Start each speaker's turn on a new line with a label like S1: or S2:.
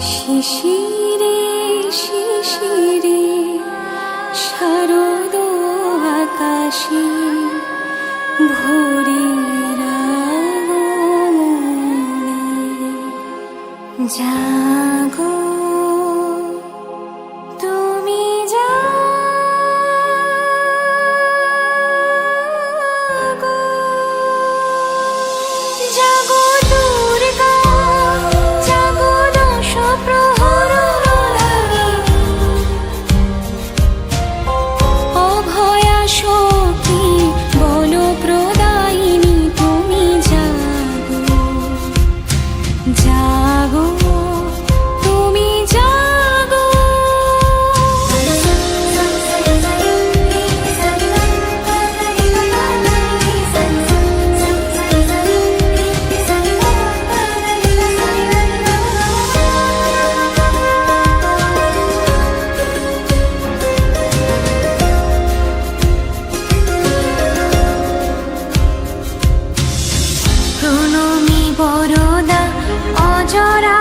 S1: শিশিরে শিশিরে শারদ আকাশে ভোরের আগমনে জাগো তুমি জাগো, জাগো দুর্গা, জাগো দশ প্রহর লাগে, অভয়া শক্তি বল প্রদায়িনী তুমি জাগো, জাগো তুমি জাগো। প্রণমী বরদা অজরা